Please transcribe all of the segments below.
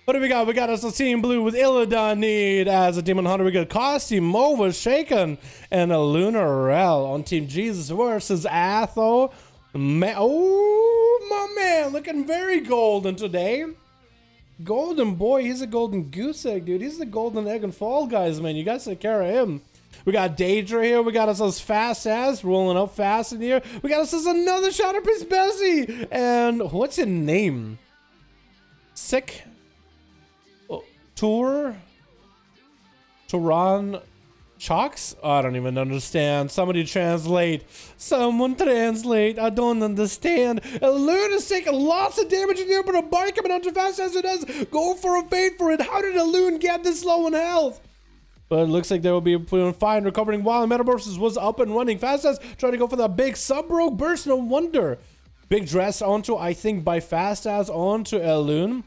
What do we got? We got us a team blue with Illidan need as a demon hunter. We got Costume, Mova, Shaken, and a Lunar Rel on Team Jesus versus Atho. Oh, my man, looking very golden today. Golden boy, he's a golden goose egg, dude. He's the golden egg and Fall Guys, man. You guys take care of him. We got Daedra here. We got us as fast as rolling up fast in here. We got us as another Shadow Priest Bessie. And what's your name? Sick. Turan Chalks? I don't even understand. Somebody translate. Someone translate. I don't understand. Elune is taking lots of damage in here, but a bike coming out too fast as it does. Go for a fade for it. How did Elune get this low in health? But it looks like they will be doing fine, recovering while Metamorphosis was up and running. Fast as trying to go for that big sub-rogue burst. No wonder. Big dress onto, I think, by Fast as onto Elune.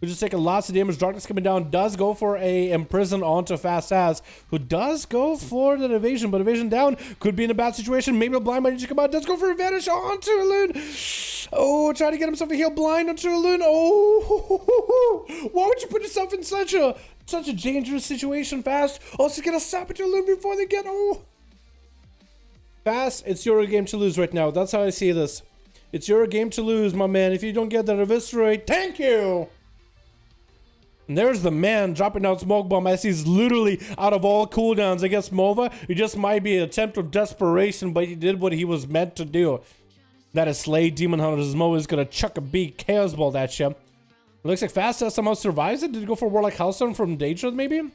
We're just taking lots of damage. Darkness coming down. Does go for a imprison onto Fast as, who does go for the evasion, but evasion down. Could be in a bad situation. Maybe a blind might need to come out. Does go for a vanish onto Elune. Oh, trying to get himself a heal blind onto Elune. Oh, why would you put yourself in such a dangerous situation, Fast? Also gonna stop into Elune before they get Fast, it's your game to lose right now. That's how I see this. It's your game to lose, my man. If you don't get that eviscerate, thank you. And there's the man dropping down smoke bomb as he's literally out of all cooldowns against Mova. It just might be an attempt of desperation, but he did what he was meant to do. That is slay demon hunters. Mova is gonna chuck a big chaos ball at you. It looks like Fast as somehow survives it. Did he go for Warlock Hellstone from Daedra maybe?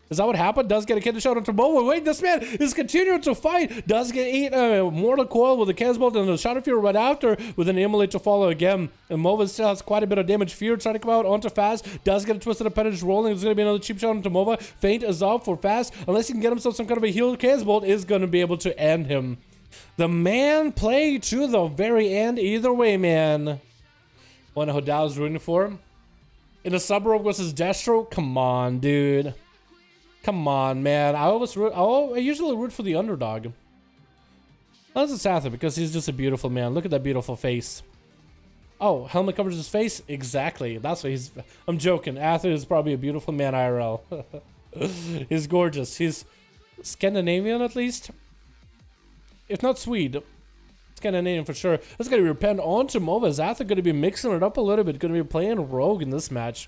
Is that what happened? Does get a kid to shout onto Mova. Wait, this man is continuing to fight. Does get eat Mortal Coil with a Chaos Bolt and a Shadow Fury right after with an Immolate to follow again. And Mova still has quite a bit of damage. Fear trying to come out onto Fast. Does get a Twisted Appendage rolling. There's going to be another cheap shot onto Mova. Feint is up for Fast. Unless he can get himself some kind of a healed Chaos Bolt, is going to be able to end him. The man played to the very end either way, man. Wonder who Dow's rooting for. In the sub-rogue versus Destro? Come on, dude. Come on, man. I usually root for the underdog. That's Assassin because he's just a beautiful man. Look at that beautiful face. Oh, helmet covers his face? Exactly. That's what he's... I'm joking. Ather is probably a beautiful man IRL. He's gorgeous. He's Scandinavian at least. If not Swede. Scandinavian for sure. That's going to be Repent onto Mova. Is Ather going to be mixing it up a little bit? Going to be playing Rogue in this match.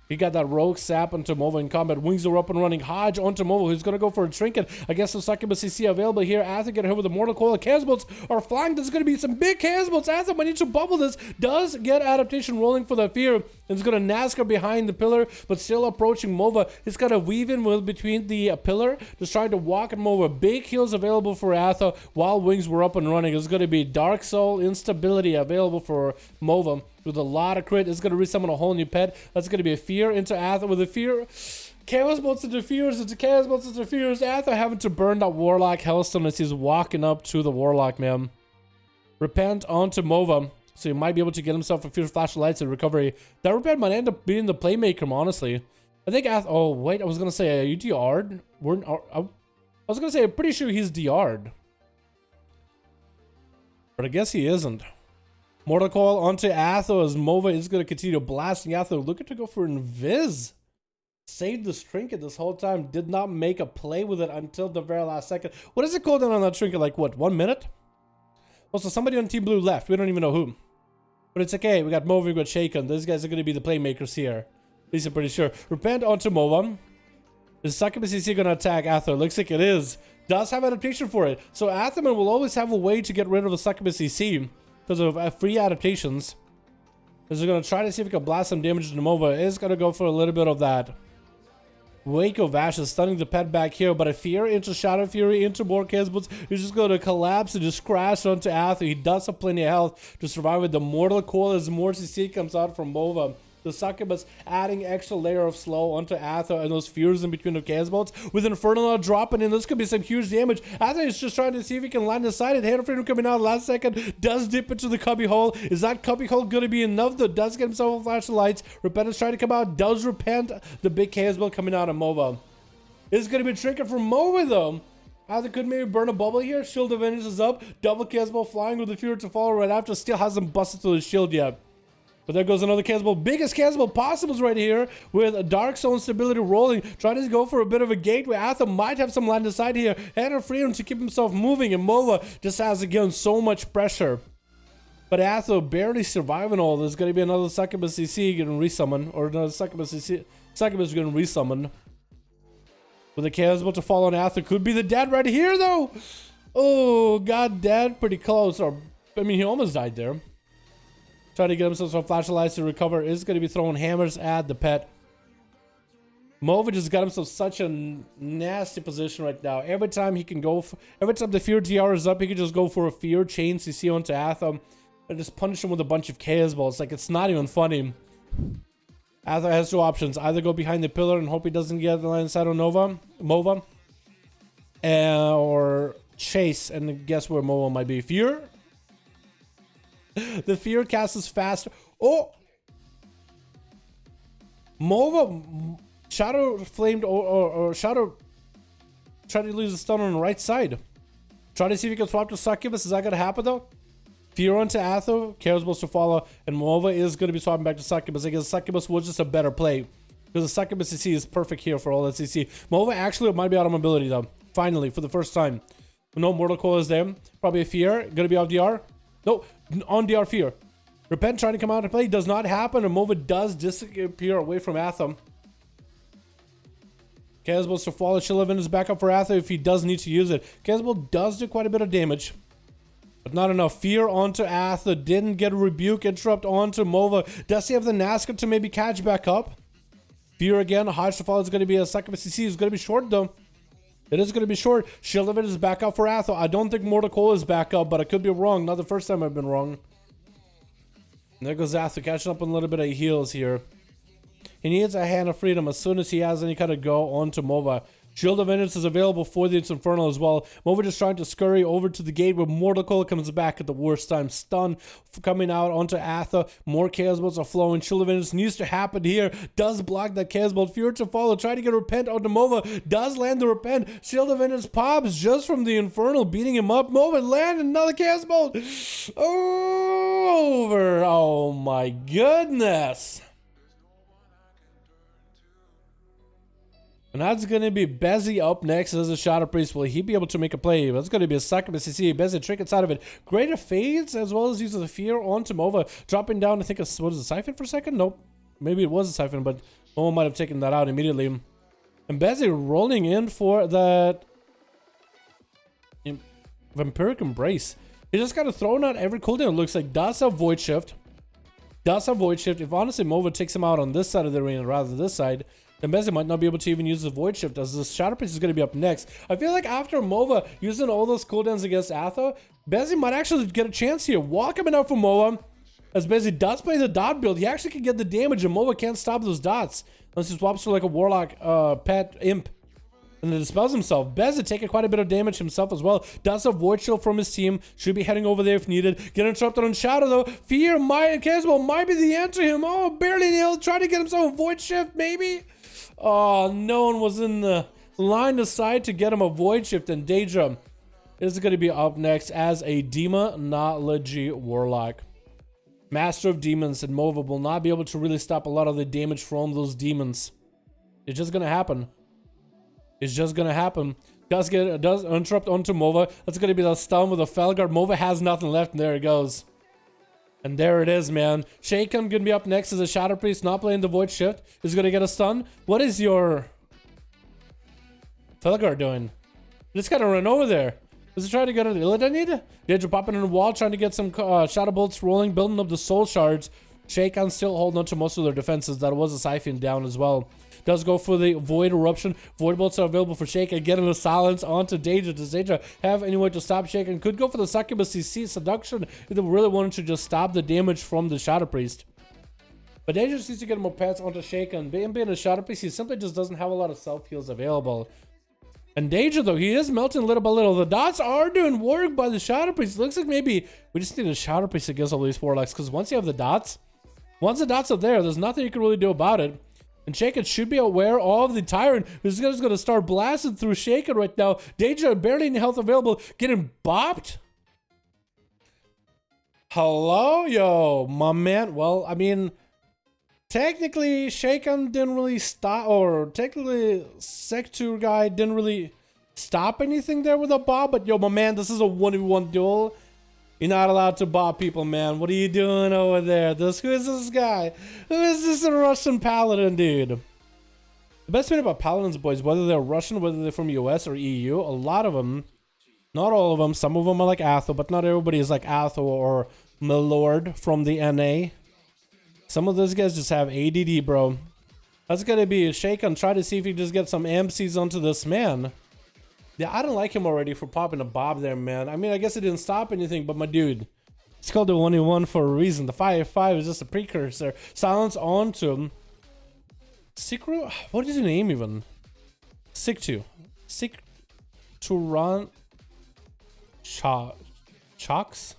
He got that rogue sap onto Mova in combat. Wings are up and running. Hodge onto Mova, who's going to go for a trinket. I guess the Succubus CC available here. Ather get hit with a Mortal Coil. Chaos Bolts are flying. There's going to be some big Chaos Bolts. Ather might need to bubble this. Does get adaptation rolling for the fear. And it's going to NASCAR behind the pillar, but still approaching Mova. He's got to weave in between the pillar. Just trying to walk at Mova. Big heals available for Ather while Wings were up and running. There's going to be Dark Soul instability available for Mova. With a lot of crit, it's going to resummon a whole new pet. That's going to be a fear into Ather with a fear. Chaos Bolts into fears into Chaos Bolts into fears. Ather having to burn that Warlock Hellstone as he's walking up to the Warlock, man. Repent onto Mova. So he might be able to get himself a few flash of lights in recovery. That Repent might end up being the playmaker, honestly. I think Ather... Oh, wait. I was going to say, are you DR'd? I was going to say, I'm pretty sure he's DR'd. But I guess he isn't. Mortal Coil onto Atho as Mova is going to continue blasting Atho. Looking to go for Invis. Saved the trinket this whole time. Did not make a play with it until the very last second. What is it called on that trinket? Like, what, 1 minute? Also, somebody on Team Blue left. We don't even know who. But it's okay. We got Mova, we got Shaken. These guys are going to be the playmakers here. At least I'm pretty sure. Repent onto Mova. Is Succubus CC going to attack Atho? Looks like it is. Does have adaptation for it. So Atherman will always have a way to get rid of the Succubus CC. Because of free adaptations. Because they're going to try to see if we can blast some damage to Mova. It's going to go for a little bit of that. Wake of Ash is stunning the pet back here. But a Fear into Shadow Fury into more Chaos Bolts. He's just going to collapse and just crash onto Ather. He does have plenty of health to survive with the Mortal Coil as more CC comes out from Mova. The Succubus adding extra layer of slow onto Ather and those fears in between the Chaos Bolts. With Infernal now dropping in, this could be some huge damage. Ather is just trying to see if he can line the side. Hand of Freedom coming out last second. Does dip into the cubby hole. Is that cubby hole going to be enough? Though does get himself a flash of lights. Repent is trying to come out. Does repent. The big Chaos Bolt coming out of Mova. It's going to be a trinket from Mova though. Ather could maybe burn a bubble here. Shield of Vengeance is up. Double Chaos Bolt flying with the Fear to follow right after. Still hasn't busted through the shield yet. But there goes another cannonball. Biggest cannonball possible right here with a Dark Zone stability rolling. Trying to go for a bit of a gateway. Atha might have some line of sight here. And a freedom to keep himself moving. And Mova just has, again, so much pressure. But Atha barely surviving all. There's going to be another Succubus CC getting resummon. Or another Succubus CC. Succubus getting resummon. With the cannonball to fall on Atha. Could be the dead right here, though. Oh, God, dead. Pretty close. Or, I mean, he almost died there. Trying to get himself some flashlights to recover. Is going to be throwing hammers at the pet. Mova just got himself such a nasty position right now. Every time he can go, every time the fear DR is up, he can just go for a fear chain CC onto Atha and just punish him with a bunch of chaos balls. Like, it's not even funny. Atha has two options: either go behind the pillar and hope he doesn't get the line inside on Mova, or chase. And guess where Mova might be? Fear. The fear cast is faster. Oh! Mova Shadow flamed or Shadow tried to lose the stun on the right side. Try to see if he can swap to Succubus. Is that gonna happen though? Fear onto Atho, Chaos supposed to follow, and Mova is gonna be swapping back to Succubus. I guess Succubus was just a better play. Because the Succubus CC is perfect here for all that CC. Mova actually might be out of mobility though. Finally, for the first time. No Mortal Coil is there. Probably a Fear. Gonna be off DR. No, on DR Fear. Repent trying to come out and play. Does not happen, and Mova does disappear away from Atham. Casbos to follow. Shillavin is back up for Atham if he does need to use it. Casbos does do quite a bit of damage. But not enough. Fear onto Atha. Didn't get a rebuke. Interrupt onto Mova. Does he have the Nazca to maybe catch back up? Fear again. Hodge to follow is going to be a Succubus CC. It's going to be short though. It is going to be short. Shield of it is back up for Atho. I don't think Mortal Coil is back up, but I could be wrong. Not the first time I've been wrong. And there goes Atho, catching up on a little bit of heals here. He needs a Hand of Freedom as soon as he has any kind of go onto Mova. Shield of Vengeance is available for the Infernal as well. Mova just trying to scurry over to the gate where Mortal Coil comes back at the worst time. Stun coming out onto Atha. More Chaos Bolts are flowing. Shield of Vengeance needs to happen here. Does block that Chaos Bolt. Fear to follow. Try to get Repent onto Mova. Does land the Repent. Shield of Vengeance pops just from the Infernal beating him up. Mova land another Chaos Bolt. Over. Oh my goodness. And that's going to be Bezzy up next as a Shadow Priest. Will he be able to make a play? That's going to be a Succubus CC. Bezzy trinkets out of it. Greater Fades as well as uses the Fear onto Mova. Dropping down, I think, what is a Siphon for a second? Nope. Maybe it was a Siphon, but Mova might have taken that out immediately. And Bezzy rolling in for that Vampiric Embrace. He just got to throw out every cooldown. It looks like does have Void Shift. Does have Void Shift. If honestly Mova takes him out on this side of the arena rather than this side, then Bezzy might not be able to even use the Void Shift as the Shadow Priest is going to be up next. I feel like after Mova using all those cooldowns against Atha, Bezzy might actually get a chance here. Wall coming out for Mova. As Bezzy does play the dot build, he actually can get the damage and Mova can't stop those dots. Unless he swaps for like a Warlock pet imp. And then dispels himself. Bezzy taking quite a bit of damage himself as well. Does have Void Shield from his team. Should be heading over there if needed. Get interrupted on Shadow though. Fear Caswell might be the answer to him. Oh, barely nailed. Trying to get himself a Void Shift maybe. Oh, no one was in the line of sight to get him a Void Shift. And Daedra is going to be up next as a Demonology Warlock. Master of Demons, and Mova will not be able to really stop a lot of the damage from those demons. It's just going to happen. It's just going to happen. Does interrupt onto Mova. That's going to be the stun with a Felguard. Mova has nothing left, and there it goes. And there it is, man. Shaken going to be up next as a Shadow Priest, not playing the Void Shift. Is going to get a stun. What is your Felguard doing? Just got to run over there. Was he trying to get an Illidanid? Daedra popping in the wall, trying to get some Shadow Bolts rolling, building up the Soul Shards. Shaken still holding on to most of their defenses. That was a Siphon down as well. Does go for the Void Eruption. Void Bolts are available for Shaken. Getting the silence onto Daedra. Does Daedra have any way to stop Shaken? Could go for the Succubus CC Seduction if they really wanted to just stop the damage from the Shadow Priest. But Daedra just needs to get more pets onto Shaken. Being a Shadow Priest, he simply just doesn't have a lot of self-heals available. And Daedra, though, he is melting little by little. The dots are doing work by the Shadow Priest. It looks like maybe we just need a Shadow Priest against all these Warlocks. Because once you have the dots are there, there's nothing you can really do about it. And Shaken should be aware of the Tyrant, who's just going to start blasting through Shaken right now. Daedra barely any health available, getting bopped. Hello, yo, my man. Well, I mean, technically, Shaken didn't really stop, or technically, Sector guy didn't really stop anything there with a bob. But yo, my man, this is a 1v1 duel. You're not allowed to bob people, man. What are you doing over there? Who is this guy? Who is this Russian Paladin, dude? The best thing about Paladins, boys, whether they're Russian, whether they're from US or EU, a lot of them, not all of them, some of them are like Athel, but not everybody is like Athel or Milord from the NA. Some of those guys just have ADD, bro. That's gonna be a shake and try to see if you just get some MCs onto this man. Yeah, I don't like him already for popping a bob there, man. I mean, I guess it didn't stop anything, but my dude, it's called the 1v1 for a reason. The 5v5 is just a precursor. Silence on to him. Sikru? What is your name even? Siktu. Sikturan Chalks?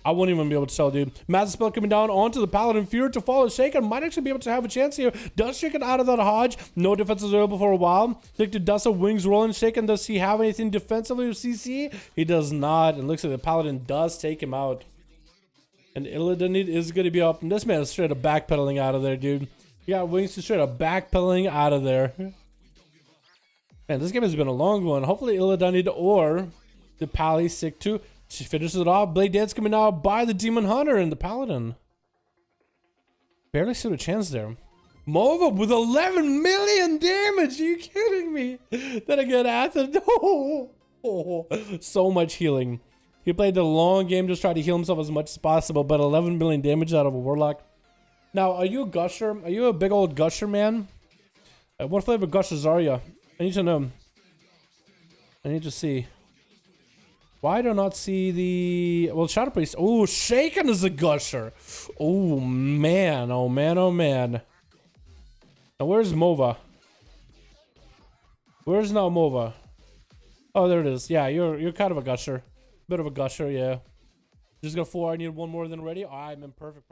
I won't even be able to tell, dude. Massive spell coming down onto the Paladin. Fear to follow. Shaken might actually be able to have a chance here. Does Shaken out of that Hodge? No defense is available for a while. Look to Dust of Wings rolling. Shaken, does he have anything defensively or CC? He does not. And looks like the Paladin does take him out. And Illidan is going to be up. And this man is straight up backpedaling out of there, dude. You got Wings to straight up backpedaling out of there. Man, this game has been a long one. Hopefully Illidan or the Pally sick too. She finishes it off. Blade Dance coming out by the Demon Hunter and the Paladin. Barely stood a chance there. Mova with 11 million damage. Are you kidding me? Then again, Athens. Oh, so much healing. He played the long game, just tried to heal himself as much as possible, but 11 million damage out of a Warlock. Now, are you a gusher? Are you a big old gusher, man? What flavor gushers are you? I need to know. I need to see. Why do I not see the... Well, Shadow Priest. Oh, Shaken is a gusher. Oh, man. Oh, man. Oh, man. Now, where's Mova? Where's now Mova? Oh, there it is. Yeah, you're kind of a gusher. Bit of a gusher, yeah. Just got 4. I need one more than ready. I'm in perfect.